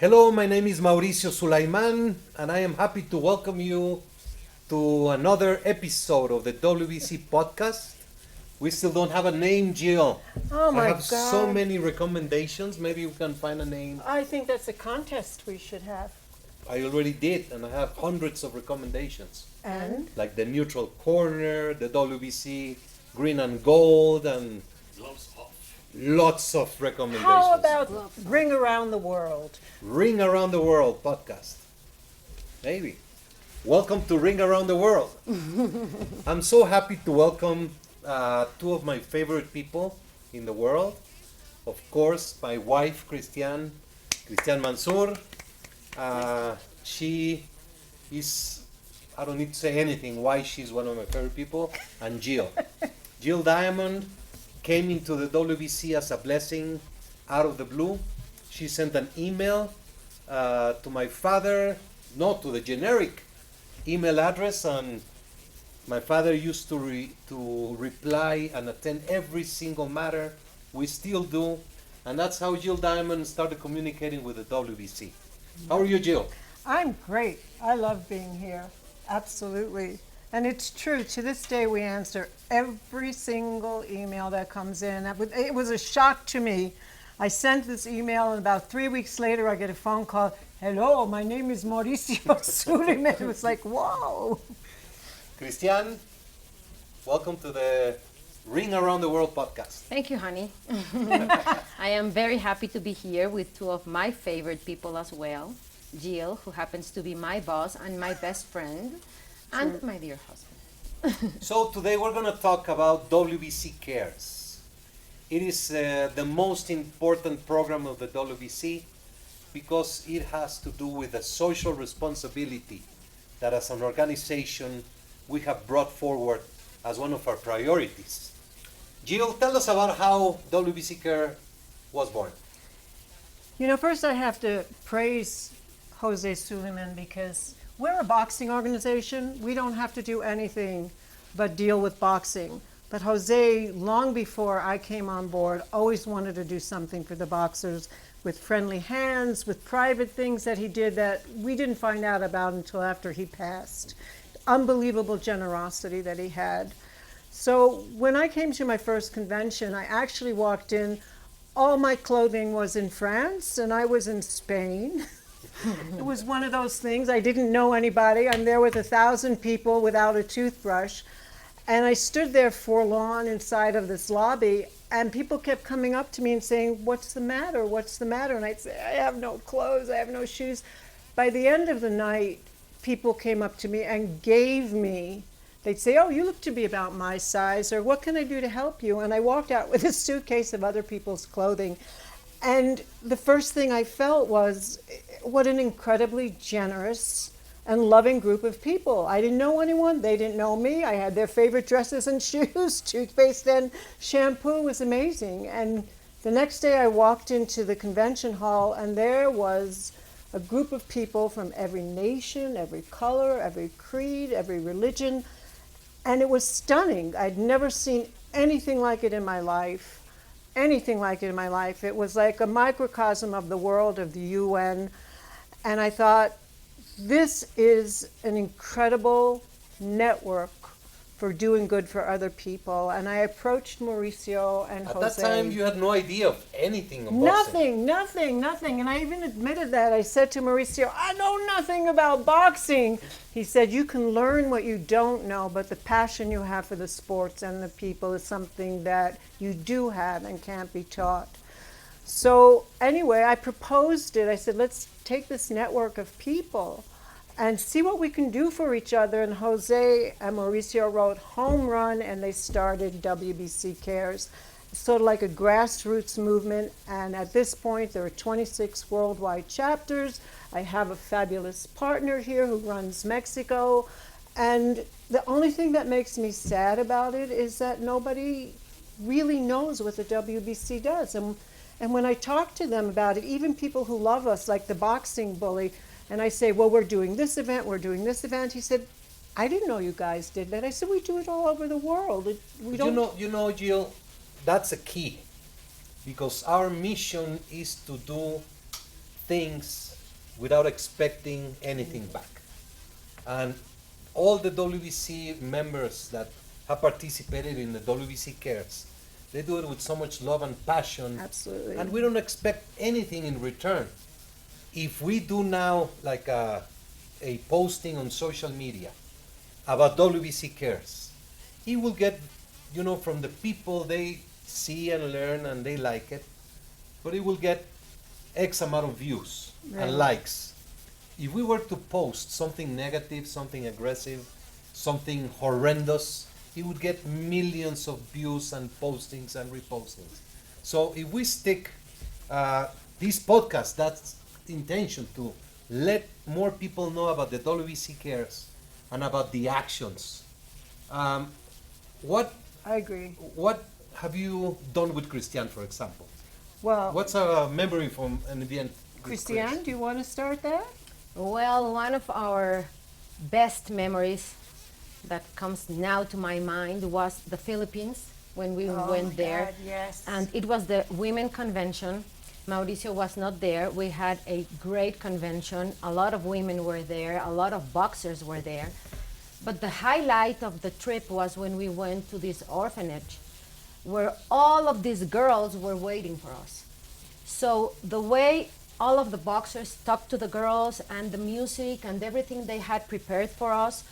Hello, my name is Mauricio Sulaimán, and I am happy to welcome you to another episode of the WBC podcast. We still don't have a name, Jill. Oh my I have so God. many recommendations. Maybe we can find a name. I think that's a contest we should have. I already did, and I have hundreds of recommendations. And? Like the Neutral Corner, the WBC Green and Gold, and lots of recommendations. How about Ring Around the World? Ring Around the World podcast? Maybe. Welcome to Ring Around the World. I'm so happy to welcome two of my favorite people in the world. Of course, my wife, Christian Mansour. She is, I don't need to say anything why she's one of my favorite people. And Jill. Jill Diamond came into the WBC as a blessing out of the blue. She sent an email to my father, not to the generic email address, and my father used to reply and attend every single matter. We still do, and that's how Jill Diamond started communicating with the WBC. How are you, Jill? I'm great. I love being here. Absolutely. And it's true. To this day, we answer every single email that comes in. It was a shock to me. I sent this email, and about 3 weeks later, I get a phone call. Hello, my name is Mauricio Sulaimán. It was like, whoa. Christian, welcome to the Ring Around the World podcast. Thank you, honey. I am very happy to be here with two of my favorite people as well. Jill, who happens to be my boss and my best friend, and my dear husband. So today we're going to talk about WBC Cares. It is the most important program of the WBC because it has to do with the social responsibility that as an organization we have brought forward as one of our priorities. Jill, tell us about how WBC Care was born. You know, first I have to praise José Sulaimán because we're a boxing organization. We don't have to do anything but deal with boxing. But Jose, long before I came on board, always wanted to do something for the boxers with friendly hands, with private things that he did that we didn't find out about until after he passed. Unbelievable generosity that he had. So when I came to my first convention, I actually walked in, all my clothing was in France and I was in Spain. It was one of those things. I didn't know anybody. I'm there with 1,000 people without a toothbrush. And I stood there forlorn inside of this lobby, and people kept coming up to me and saying, what's the matter? What's the matter? And I'd say, I have no clothes. I have no shoes. By the end of the night, people came up to me and gave me, they'd say, oh, you look to be about my size, or what can I do to help you? And I walked out with a suitcase of other people's clothing. And the first thing I felt was, what an incredibly generous and loving group of people. I didn't know anyone. They didn't know me. I had their favorite dresses and shoes. Toothpaste and shampoo was amazing. And the next day I walked into the convention hall, and there was a group of people from every nation, every color, every creed, every religion. And it was stunning. I'd never seen anything like it in my life. Anything like it in my life. It was like a microcosm of the world, of the UN. And I thought, this is an incredible network for doing good for other people. And I approached Mauricio and Jose. At that time, you had no idea of anything of boxing. Nothing. And I even admitted that. I said to Mauricio, I know nothing about boxing. He said, you can learn what you don't know, but the passion you have for the sports and the people is something that you do have and can't be taught. So anyway, I proposed it. I said, let's take this network of people and see what we can do for each other. And Jose and Mauricio wrote Home Run, and they started WBC Cares. It's sort of like a grassroots movement. And at this point, there are 26 worldwide chapters. I have a fabulous partner here who runs Mexico. And the only thing that makes me sad about it is that nobody really knows what the WBC does. And when I talk to them about it, even people who love us, like the boxing bully, and I say, well, we're doing this event, he said, I didn't know you guys did that. I said, we do it all over the world. You know, Jill, that's a key. Because our mission is to do things without expecting anything back. And all the WBC members that have participated in the WBC Cares, they do it with so much love and passion. Absolutely. And we don't expect anything in return. If we do now like a posting on social media about WBC Cares, he will get, from the people they see and learn and they like it, but he will get X amount of views and likes. If we were to post something negative, something aggressive, something horrendous, he would get millions of views and postings and repostings. So if we stick this podcast, that's the intention, to let more people know about the WBC Cares and about the actions. What I agree. What have you done with Christian, for example? Well, What's a memory from an event? with Christiane, do you want to start that? Well, one of our best memories that comes now to my mind was the Philippines when we went there. God, yes. And it was the women convention. Mauricio was not there. We had a great convention. A lot of women were there. A lot of boxers were there. But the highlight of the trip was when we went to this orphanage where all of these girls were waiting for us. So the way all of the boxers talked to the girls and the music and everything they had prepared for us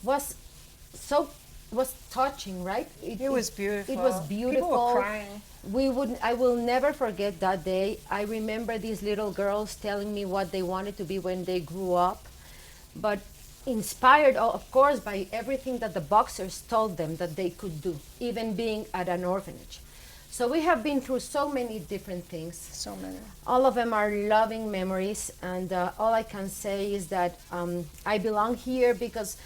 was touching, right? It was beautiful. It was beautiful. People were crying. I will never forget that day. I remember these little girls telling me what they wanted to be when they grew up, but inspired, of course, by everything that the boxers told them that they could do, even being at an orphanage. So we have been through so many different things. So many. All of them are loving memories, and all I can say is that I belong here because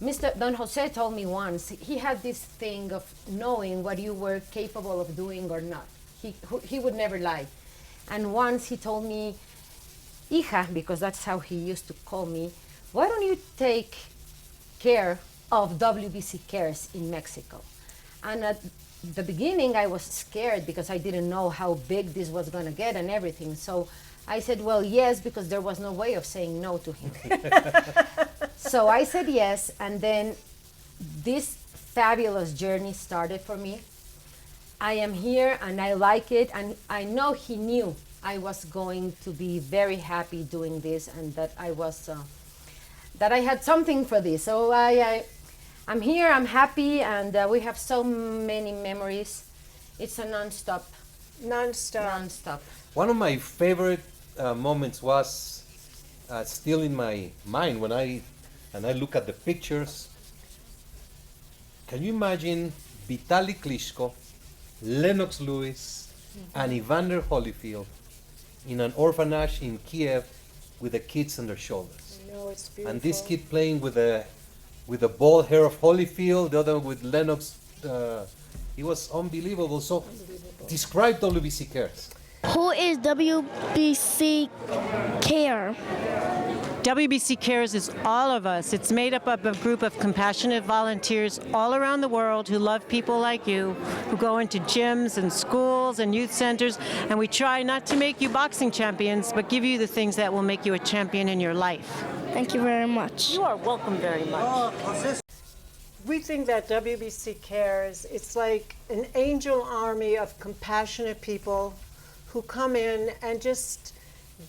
Mr. Don Jose told me once, he had this thing of knowing what you were capable of doing or not. He would never lie. And once he told me, hija, because that's how he used to call me, why don't you take care of WBC Cares in Mexico? And at the beginning, I was scared because I didn't know how big this was going to get and everything. So I said, well, yes, because there was no way of saying no to him. So I said yes, and then this fabulous journey started for me. I am here, and I like it, and I know he knew I was going to be very happy doing this, and that I was, that I had something for this. So I'm here, I'm happy, and we have so many memories. It's a non-stop. One of my favorite moments was still in my mind when I look at the pictures. Can you imagine Vitaly Klitschko, Lennox Lewis, and Evander Holyfield in an orphanage in Kiev with the kids on their shoulders? No, it's beautiful. And this kid playing with the bald hair of Holyfield, the other with Lennox. It was unbelievable. So, describe WBC Cares. Who is WBC Care? WBC Cares is all of us. It's made up of a group of compassionate volunteers all around the world who love people like you, who go into gyms and schools and youth centers, and we try not to make you boxing champions, but give you the things that will make you a champion in your life. Thank you very much. You are welcome very much. We think that WBC Cares, it's like an angel army of compassionate people who come in and just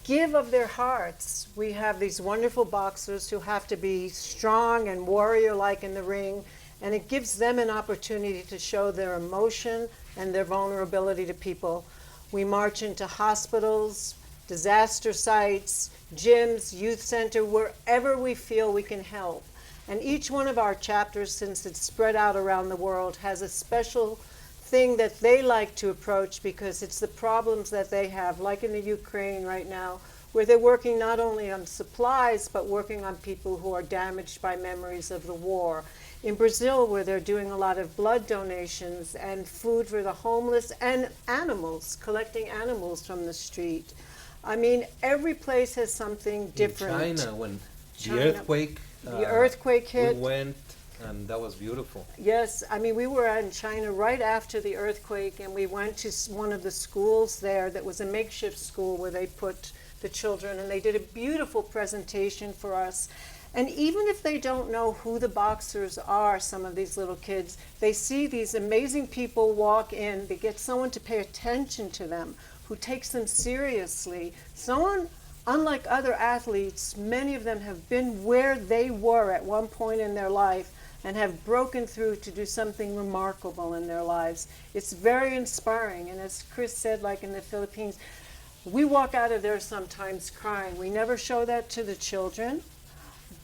give of their hearts. We have these wonderful boxers who have to be strong and warrior-like in the ring, and it gives them an opportunity to show their emotion and their vulnerability to people. We march into hospitals, disaster sites, gyms, youth center, wherever we feel we can help. And each one of our chapters, since it's spread out around the world, has a special thing that they like to approach because it's the problems that they have, like in the Ukraine right now, where they're working not only on supplies, but working on people who are damaged by memories of the war. In Brazil, where they're doing a lot of blood donations and food for the homeless and animals, collecting animals from the street. I mean, every place has something different. In China, when the earthquake hit. We went, and that was beautiful. Yes, I mean, we were in China right after the earthquake, and we went to one of the schools there that was a makeshift school where they put the children, and they did a beautiful presentation for us. And even if they don't know who the boxers are, some of these little kids, they see these amazing people walk in, they get someone to pay attention to them, who takes them seriously. Someone, unlike other athletes, many of them have been where they were at one point in their life and have broken through to do something remarkable in their lives. It's very inspiring. And as Chris said, like in the Philippines, we walk out of there sometimes crying. We never show that to the children,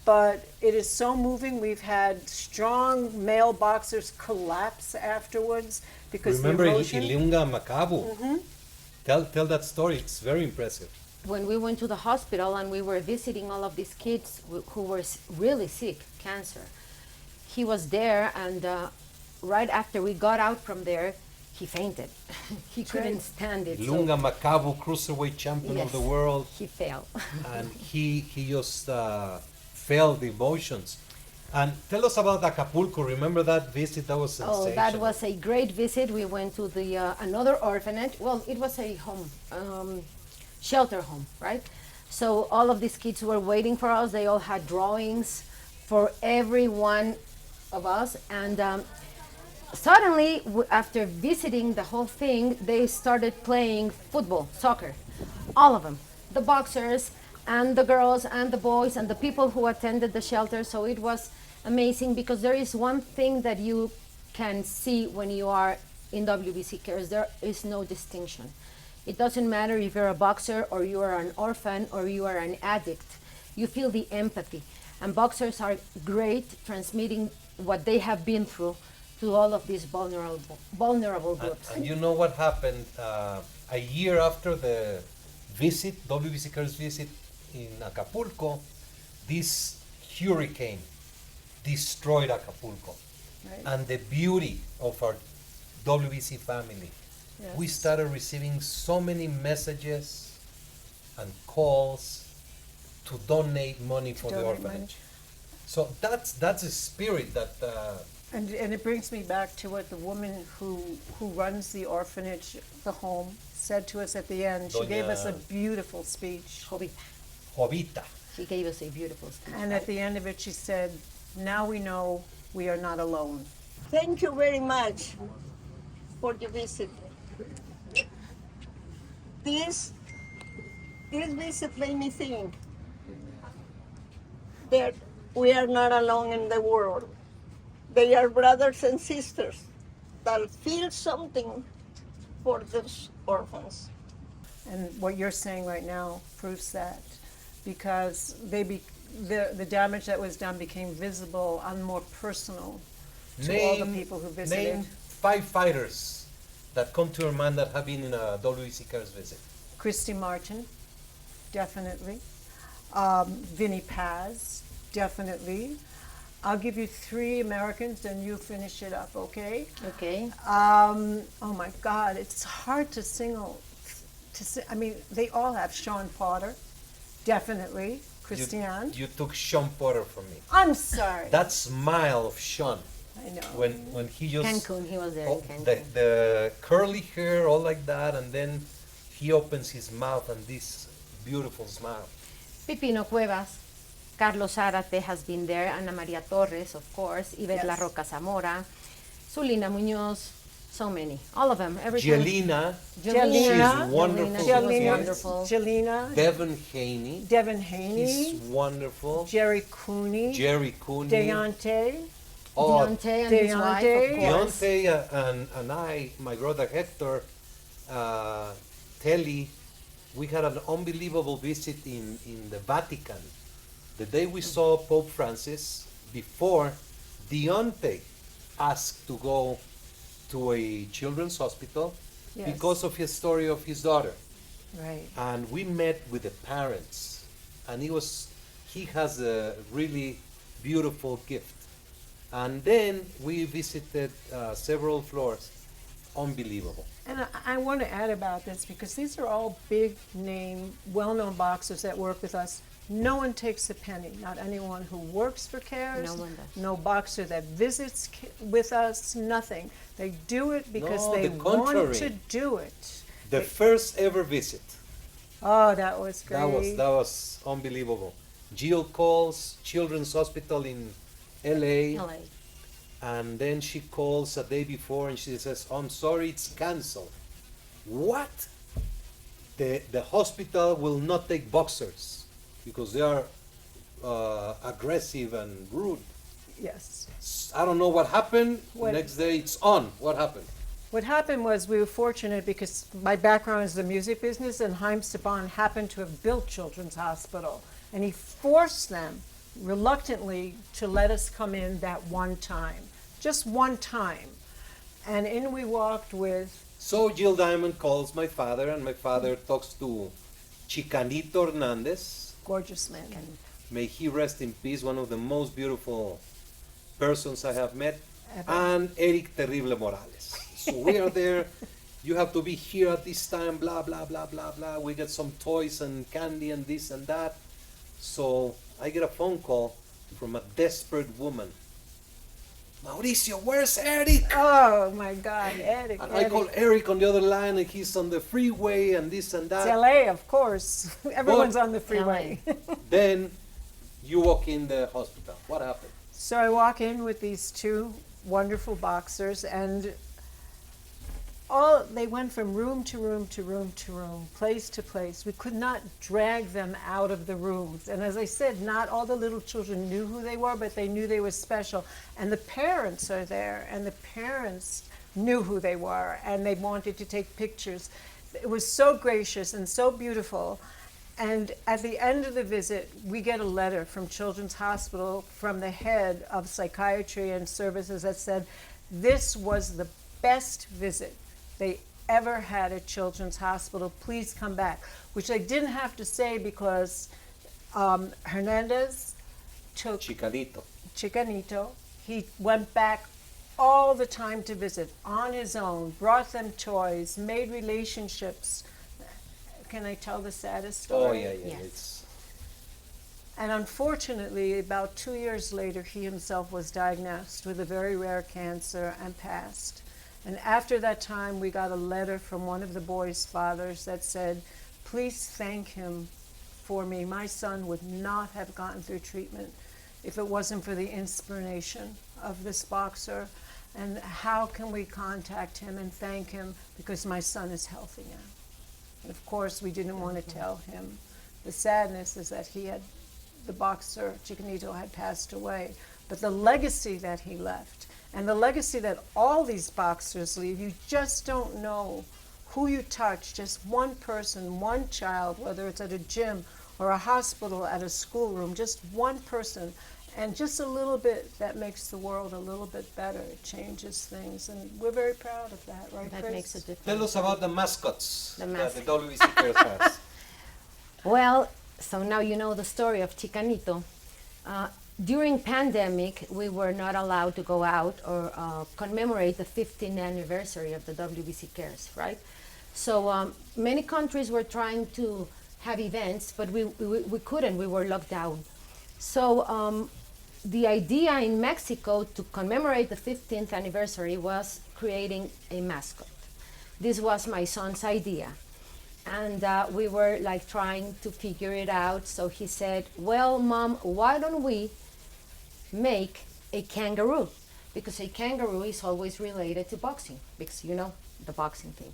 but it is so moving. We've had strong male boxers collapse afterwards because Remember the in emotion. Ilunga, Macabu? Tell that story. It's very impressive. When we went to the hospital and we were visiting all of these kids who were really sick, cancer, he was there, and right after we got out from there, he fainted. He couldn't stand it. Ilunga, Macabu, cruiserweight champion of the world. He fell. And he just felt the emotions. And tell us about Acapulco. Remember that visit? That was sensational. Oh, that was a great visit. We went to the another orphanage. Well, it was a home, shelter home, right? So all of these kids were waiting for us. They all had drawings for every one of us. And suddenly, after visiting the whole thing, they started playing football, soccer, all of them, the boxers and the girls and the boys and the people who attended the shelter. So it was amazing, because there is one thing that you can see when you are in WBC Cares. There is no distinction. It doesn't matter if you're a boxer or you are an orphan or you are an addict. You feel the empathy. And boxers are great transmitting what they have been through to all of these vulnerable groups. And you know what happened a year after the visit, WBC Cares visit in Acapulco, this hurricane destroyed Acapulco. Right. And the beauty of our WBC family. Yes. We started receiving so many messages and calls to donate money for the donate money. orphanage. So that's a spirit that And it brings me back to what the woman who runs the orphanage, the home, said to us at the end. She gave us a Doña- beautiful speech. Jovita. She gave us a beautiful speech. And at the end of it, she said, now we know we are not alone. Thank you very much for the visit. This visit made me think that we are not alone in the world. They are brothers and sisters that feel something for those orphans. And what you're saying right now proves that, because the damage that was done became visible and more personal to all the people who visited. Name 5 fighters that come to your mind that have been in a WBC Cares visit. Christy Martin, definitely. Vinny Paz, definitely. I'll give you 3 Americans and you finish it up, okay? Okay. Oh my God, it's hard to single. I mean, they all have. Sean Potter, definitely. Christian. You took Sean Potter from me. I'm sorry. That smile of Sean I know. when he just Cancun, he was there in Cancun. the curly hair all like that, and then he opens his mouth and this beautiful smile. Pipino Cuevas, Carlos Zárate has been there, Ana Maria Torres, of course, Yvette La Yes. Roca Zamora, Zulina Muñoz, so many, all of them. Every time- Jelena, Jelena. she's wonderful. She was Jelena, wonderful. Jelena, Devin Haney, Devin he's Haney, wonderful. Jerry Cooney, Jerry Cooney, Deontay, oh, Deontay and his wife, Deontay. of course. Deontay and I, my brother Hector, Telly, we had an unbelievable visit in the Vatican. The day we saw Pope Francis, before Deontay asked to go to a children's hospital Yes. because of his story of his daughter. Right. And we met with the parents, and he has a really beautiful gift. And then we visited several floors. Unbelievable. And I want to add about this, because these are all big name, well-known boxers that work with us. No one takes a penny, not anyone who works for Cares, No one does. no boxer that visits with us, nothing. They do it because No, they the want contrary. to do it. The first ever visit, Oh, that was great. That was unbelievable. Jill calls Children's Hospital in LA, LA. and then she calls a day before and she says, "I'm sorry, it's canceled." What? The hospital will not take boxers because they are aggressive and rude. Yes. I don't know what happened. What- Next day it's on. What happened? What happened was we were fortunate because my background is the music business, and Haim Saban happened to have built Children's Hospital, and he forced them reluctantly to let us come in that one time, just one time. And in we walked with, So Jill Diamond calls my father, and my father talks to Chicanito Hernandez. gorgeous man. May he rest in peace, one of the most beautiful persons I have met, Ever. and Eric Terrible Morales. So we are there. You have to be here at this time, blah, blah, blah, blah, blah. We get some toys and candy and this and that. So I get a phone call from a desperate woman. Mauricio, where's Eric? Oh my God, Eric. And I call Eric on the other line, and he's on the freeway and this and It's that. LA, of course. Everyone's on the freeway. Then you walk in the hospital. What happened? So I walk in with these two wonderful boxers, and they went from room to room to room to room, place to place. We could not drag them out of the rooms. And as I said, not all the little children knew who they were, but they knew they were special. And the parents are there, and the parents knew who they were, and they wanted to take pictures. It was so gracious and so beautiful. And at the end of the visit, we get a letter from Children's Hospital from the head of psychiatry and services that said this was the best visit they ever had at Children's Hospital. Please come back, which I didn't have to say because Hernandez took Chicanito. He went back all the time to visit on his own, brought them toys, made relationships. Can I tell the saddest story? Oh, yeah. Yes. It's And unfortunately, about 2 years later, he himself was diagnosed with a very rare cancer and passed. And after that time, we got a letter from one of the boys' fathers that said, please thank him for me. My son would not have gotten through treatment if it wasn't for the inspiration of this boxer. And how can we contact him and thank him? Because my son is healthy now. And of course, we didn't want to tell him. The sadness is that the boxer, Chicanito, had passed away. But the legacy that he left, and the legacy that all these boxers leave, you just don't know who you touch. Just one person, one child, whether it's at a gym or a hospital, at a schoolroom, just one person. And just a little bit that makes the world a little bit better. It changes things, and we're very proud of that, right, That Chris? makes a difference. Tell us about the mascots The that the mascot. WBC Cares has. Well, so now you know the story of Chicanito. During pandemic, we were not allowed to go out or commemorate the 15th anniversary of the WBC Cares, right? So many countries were trying to have events, but we couldn't. We were locked down. So the idea in Mexico to commemorate the 15th anniversary was creating a mascot. This was my son's idea. And we were like trying to figure it out. So he said, well, Mom, why don't we make a kangaroo? Because a kangaroo is always related to boxing, because you know, the boxing thing.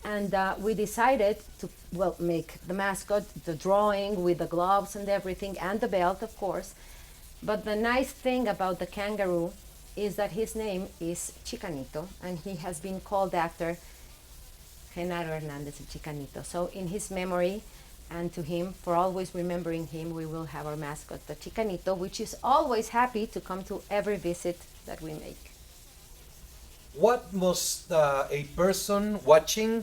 And we decided to, well, make the mascot, the drawing with the gloves and everything, and the belt, of course. But the nice thing about the kangaroo is that his name is Chicanito, and he has been called after Genaro Hernandez Chicanito. So in his memory, and to him, for always remembering him, we will have our mascot, the Chicanito, which is always happy to come to every visit that we make. What must a person watching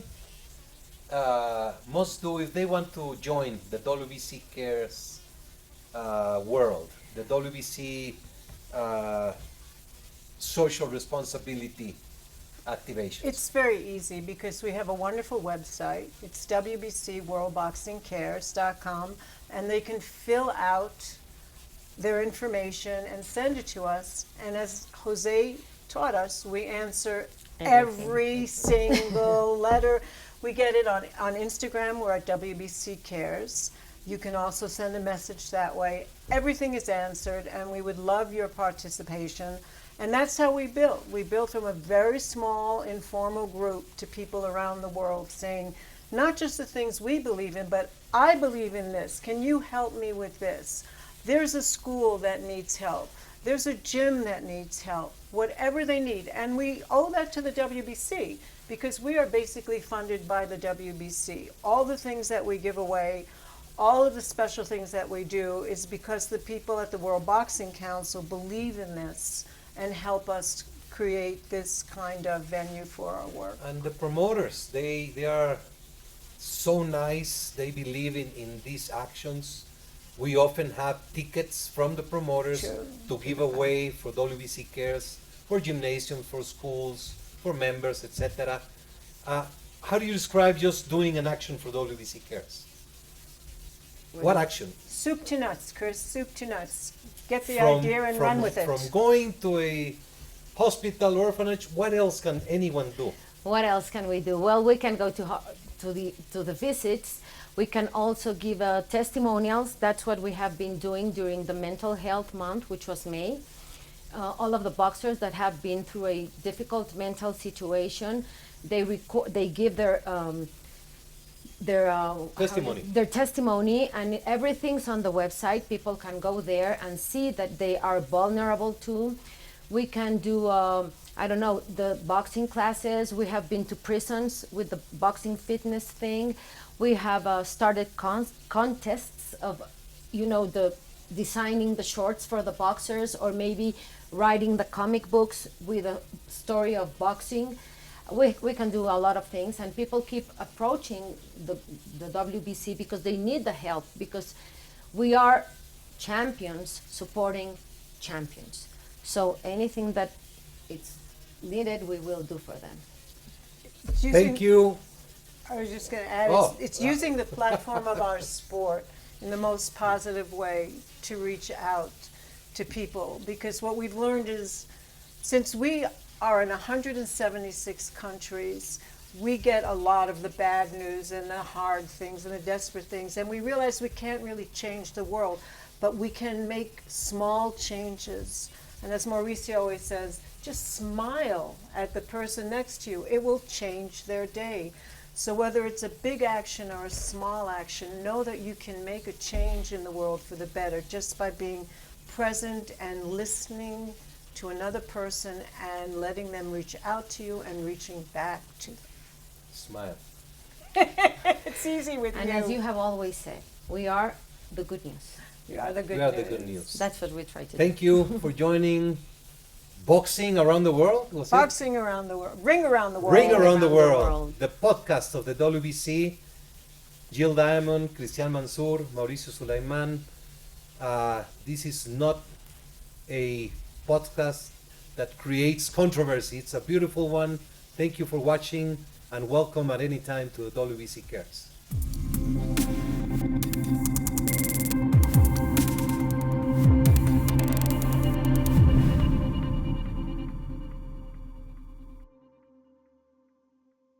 must do if they want to join the WBC Cares world, the WBC social responsibility activation? It's very easy because we have a wonderful website. It's wbcworldboxingcares.com, and they can fill out their information and send it to us. And as Jose taught us, we answer every single letter. We get it on Instagram. We're at WBC Cares. You can also send a message that way. Everything is answered, and we would love your participation. And that's how we built. We built from a very small, informal group to people around the world saying, not just the things we believe in, but I believe in this. Can you help me with this? There's a school that needs help. There's a gym that needs help. Whatever they need. And we owe that to the WBC because we are basically funded by the WBC. All the things that we give away, all of the special things that we do is because the people at the World Boxing Council believe in this and help us create this kind of venue for our work. And the promoters, they are so nice. They believe in these actions. We often have tickets from the promoters Sure. to give away for WBC Cares, for gymnasiums, for schools, for members, etc. How do you describe just doing an action for WBC Cares? What action? Soup to nuts, Chris, soup to nuts. Get the idea and run with it. From going to a hospital, orphanage, what else can anyone do? What else can we do? Well, we can go to the visits. We can also give testimonials. That's what we have been doing during the Mental Health Month, which was May. All of the boxers that have been through a difficult mental situation, they give their Testimony. Their testimony, and everything's on the website. People can go there and see that they are vulnerable too. We can do the boxing classes. We have been to prisons with the boxing fitness thing. We have started contests of the designing the shorts for the boxers, or maybe writing the comic books with a story of boxing. We can do a lot of things, and people keep approaching the WBC because they need the help, because we are champions supporting champions. So anything that it's needed, we will do for them. Thank you. I was just going to add, Oh. it's using the platform of our sport in the most positive way to reach out to people, because what we've learned is, since we are in 176 countries, we get a lot of the bad news and the hard things and the desperate things, and we realize we can't really change the world, but we can make small changes. And as Mauricio always says, just smile at the person next to you. It will change their day. So whether it's a big action or a small action, know that you can make a change in the world for the better just by being present and listening to another person and letting them reach out to you and reaching back to them. Smile. It's easy with And you. as you have always said, we are the good news. You are the good We are news. the good news. That's what we try to do. Thank you for joining Boxing Around the World. Was it? Boxing around the world. Ring around the world. Ring Around the Around the World, World. the podcast of the WBC. Jill Diamond, Cristian Mansour, Mauricio Sulaimán. This is not a podcast that creates controversy. It's a beautiful one. Thank you for watching, and welcome at any time to the WBC Cares.